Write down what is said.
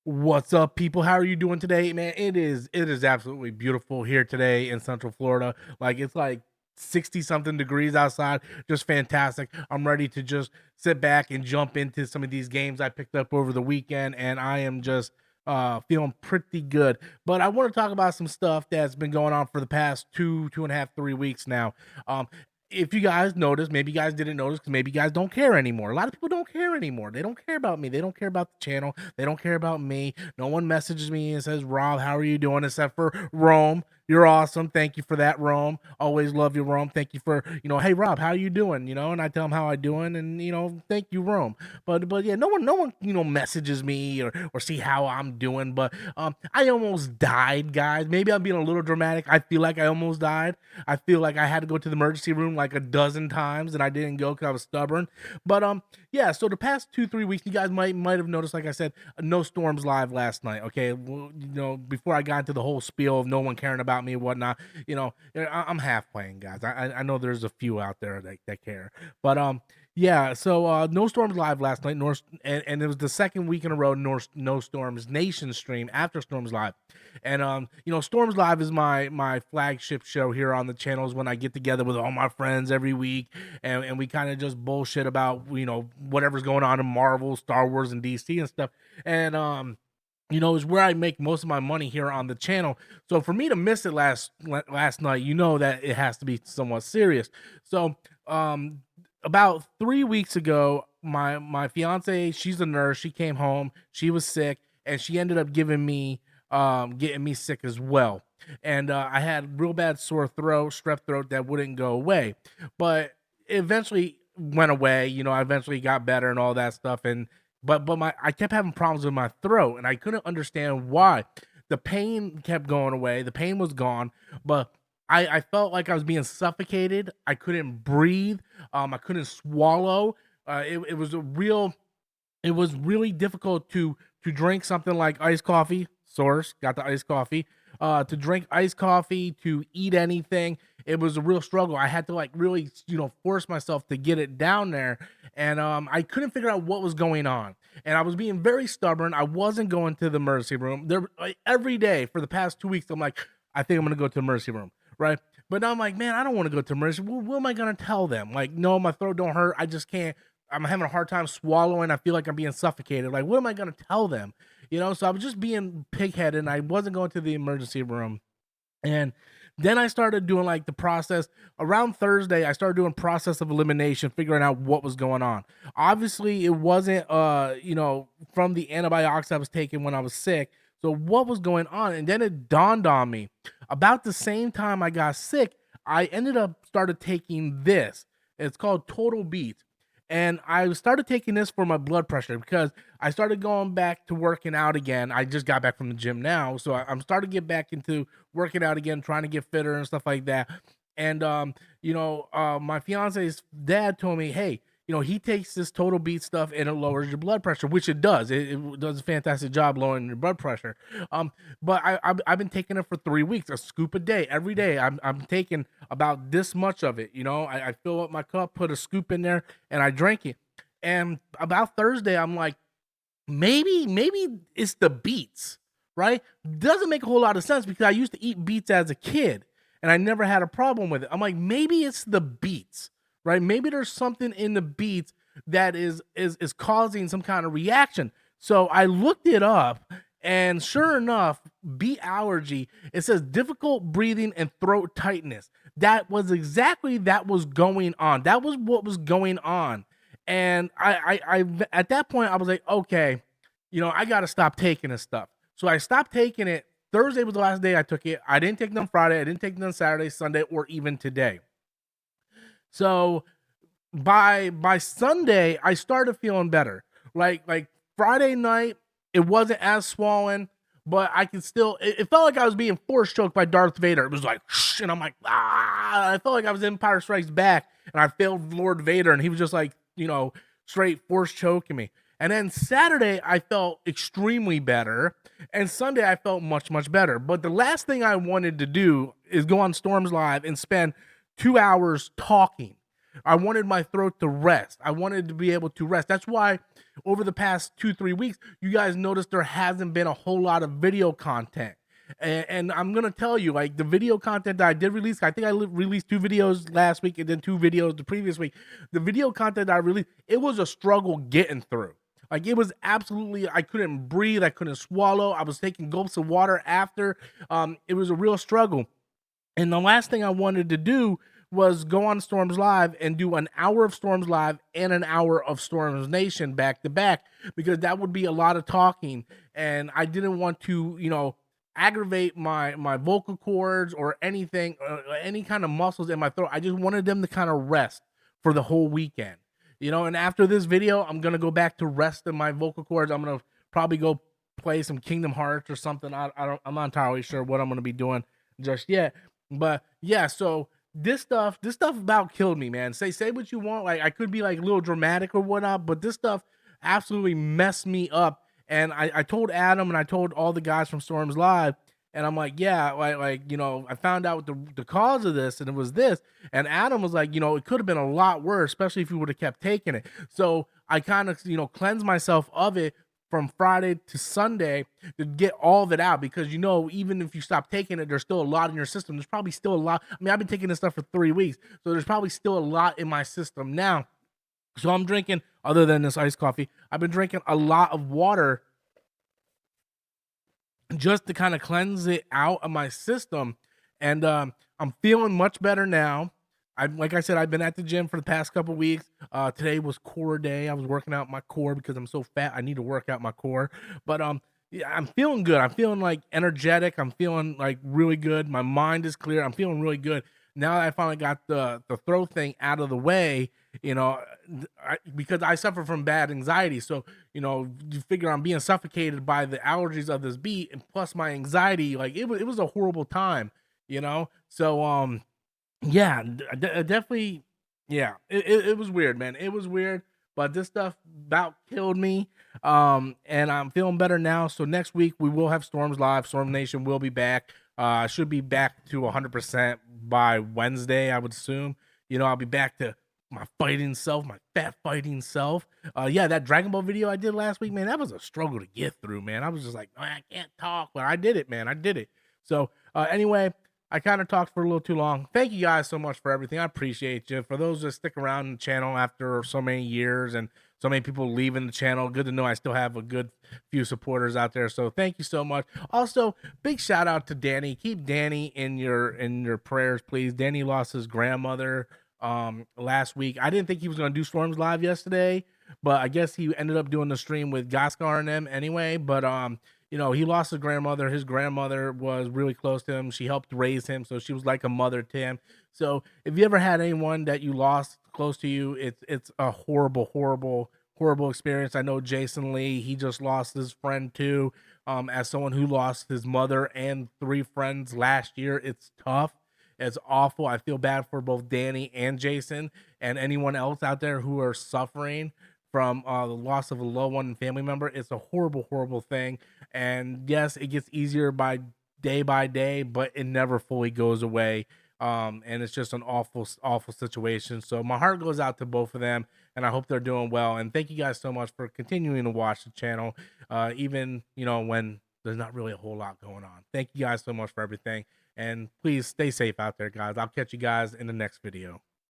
What's up, people? How are you doing today, man? It is absolutely beautiful here today in Central Florida. Like it's like 60 something degrees outside. Just fantastic. I'm ready to just sit back and jump into some of these games I picked up over the weekend, and I am just feeling pretty good. But I want to talk about some stuff that's been going on for the past 2.5, 3 weeks now. Um, if you guys noticed, maybe you guys didn't notice because maybe you guys don't care anymore. A lot of people don't care anymore. They don't care about me. They don't care about the channel. They don't care about me. No one messages me and says, Rob, how are you doing? Except for Rome. You're awesome. Thank you for that, Rome. Always love you, Rome. Thank you for, hey Rob, how you doing? And I tell him how I doing, and thank you, Rome. But yeah, no one, messages me or see how I'm doing. But I almost died, guys. Maybe I'm being a little dramatic. I feel like I almost died. I feel like I had to go to the emergency room like a dozen times, and I didn't go because I was stubborn. But yeah. So the past 2-3 weeks, you guys might have noticed, like I said, no storms live last night. Okay, well, before I got into the whole spiel of no one caring about me and whatnot, I'm half playing, guys. I know there's a few out there that care, but yeah. So no storms live last night, and it was the second week in a row no storms nation stream after storms live, and storms live is my flagship show here on the channels when I get together with all my friends every week, and we kind of just bullshit about whatever's going on in Marvel, Star Wars, and DC and stuff. And is where I make most of my money here on the channel. So for me to miss it last night, that it has to be somewhat serious. So about 3 weeks ago, my fiance, she's a nurse. She came home. She was sick, and she ended up getting me sick as well. And I had real bad sore throat, strep throat that wouldn't go away, but it eventually went away. I eventually got better and all that stuff, and but I kept having problems with my throat, and I couldn't understand why. The pain kept going away. The pain was gone, but I felt like I was being suffocated. I couldn't breathe. I couldn't swallow. It was a real. It was really difficult to drink something like iced coffee. Source got the iced coffee. To drink iced coffee, to eat anything, it was a real struggle. I had to like really, force myself to get it down there, and I couldn't figure out what was going on. And I was being very stubborn. I wasn't going to the emergency room. There like, every day for the past 2 weeks, I'm like, I think I'm gonna go to the emergency room, right? But now I'm like, man, I don't want to go to emergency. Well, what am I gonna tell them? Like, no, my throat don't hurt. I just can't. I'm having a hard time swallowing. I feel like I'm being suffocated. Like, what am I gonna tell them? So I was just being pigheaded, and I wasn't going to the emergency room. And then I started doing like the process around Thursday. I started doing process of elimination, figuring out what was going on. Obviously, it wasn't from the antibiotics I was taking when I was sick. So what was going on? And then it dawned on me about the same time I got sick, I ended up started taking this. It's called Total Beats. And I started taking this for my blood pressure because I started going back to working out again. I just got back from the gym now, so I'm starting to get back into working out again, trying to get fitter and stuff like that. And my fiance's dad told me, hey, he takes this Total Beat stuff and it lowers your blood pressure, which it does. It does a fantastic job lowering your blood pressure. But I've been taking it for 3 weeks, a scoop a day, every day. I'm taking about this much of it. I fill up my cup, put a scoop in there, and I drank it. And about Thursday, I'm like, maybe it's the beets, right? Doesn't make a whole lot of sense because I used to eat beets as a kid and I never had a problem with it. I'm like, maybe it's the beets, right? Maybe there's something in the beets that is causing some kind of reaction. So I looked it up, and sure enough, beet allergy, it says difficult breathing and throat tightness. That was exactly that was going on. That was what was going on. And I at that point I was like, okay, I got to stop taking this stuff. So I stopped taking it. Thursday was the last day I took it. I didn't take it on Friday. I didn't take it on Saturday, Sunday, or even today. So by Sunday, I started feeling better. Like Friday night, it wasn't as swollen, but I could still. It felt like I was being force choked by Darth Vader. It was like, shh, and I'm like, ah. I felt like I was in Empire Strikes Back, and I failed Lord Vader, and he was just like, straight force choking me. And then Saturday, I felt extremely better. And Sunday, I felt much, much better. But the last thing I wanted to do is go on Storms Live and spend 2 hours talking. I wanted my throat to rest. I wanted to be able to rest. That's why over the past 2-3 weeks, you guys noticed there hasn't been a whole lot of video content. And I'm gonna tell you, like the video content that I did release, I think I released 2 videos last week and then 2 videos the previous week. The video content that I released, it was a struggle getting through. Like it was absolutely, I couldn't breathe, I couldn't swallow. I was taking gulps of water after. It was a real struggle. And the last thing I wanted to do was go on Storms Live and do an hour of Storms Live and an hour of Storms Nation back to back, because that would be a lot of talking. And I didn't want to, aggravate my vocal cords or anything, any kind of muscles in my throat. I just wanted them to kind of rest for the whole weekend. And after this video, I'm gonna go back to rest in my vocal cords. I'm gonna probably go play some Kingdom Hearts or something. I'm not entirely sure what I'm gonna be doing just yet. But yeah, so this stuff about killed me, man. Say what you want. Like I could be like a little dramatic or whatnot, but this stuff absolutely messed me up. And I told Adam and I told all the guys from Storms Live, and I'm like, yeah, I found out the cause of this, and it was this. And Adam was like, it could have been a lot worse, especially if you would have kept taking it. So I kind of, cleansed myself of it from Friday to Sunday to get all of it out, because even if you stop taking it, there's still a lot in your system. There's probably still a lot. I mean, I've been taking this stuff for 3 weeks, so there's probably still a lot in my system now. So I'm drinking, other than this iced coffee, I've been drinking a lot of water just to kind of cleanse it out of my system. And I'm feeling much better now. Like I said, I've been at the gym for the past couple weeks. Today was core day. I was working out my core because I'm so fat. I need to work out my core. But yeah, I'm feeling good. I'm feeling like energetic. I'm feeling like really good. My mind is clear. I'm feeling really good now that I finally got the throat thing out of the way. Because I suffer from bad anxiety. So you figure I'm being suffocated by the allergies of this beat, and plus my anxiety. Like it was a horrible time. So yeah, definitely. Yeah, it was weird, man. It was weird, but this stuff about killed me. And I'm feeling better now. So next week we will have Storms Live. Storm Nation will be back. I should be back to 100% by Wednesday, I would assume. I'll be back to my fighting self, my fat fighting self. Yeah, that Dragon Ball video I did last week, man, that was a struggle to get through, man. I was just like, I can't talk, but I did it, man. I did it. So anyway, I kind of talked for a little too long. Thank you guys so much for everything. I appreciate you. For those that stick around in the channel after so many years and so many people leaving the channel, good to know I still have a good few supporters out there. So thank you so much. Also, big shout out to Danny. Keep Danny in your prayers, please. Danny lost his grandmother last week. I didn't think he was going to do Storms Live yesterday, but I guess he ended up doing the stream with Gaskar and them anyway. But he lost his grandmother. His grandmother was really close to him. She helped raise him, so she was like a mother to him. So if you ever had anyone that you lost close to you, it's a horrible experience. I know Jason Lee, he just lost his friend too. As someone who lost his mother and 3 friends last year, it's tough. It's awful. I feel bad for both Danny and Jason and anyone else out there who are suffering from the loss of a loved one and family member. It's a horrible thing. And yes, it gets easier by day, but it never fully goes away. And it's just an awful situation. So my heart goes out to both of them, and I hope they're doing well. And thank you guys so much for continuing to watch the channel, even when there's not really a whole lot going on. Thank you guys so much for everything. And please stay safe out there, guys. I'll catch you guys in the next video.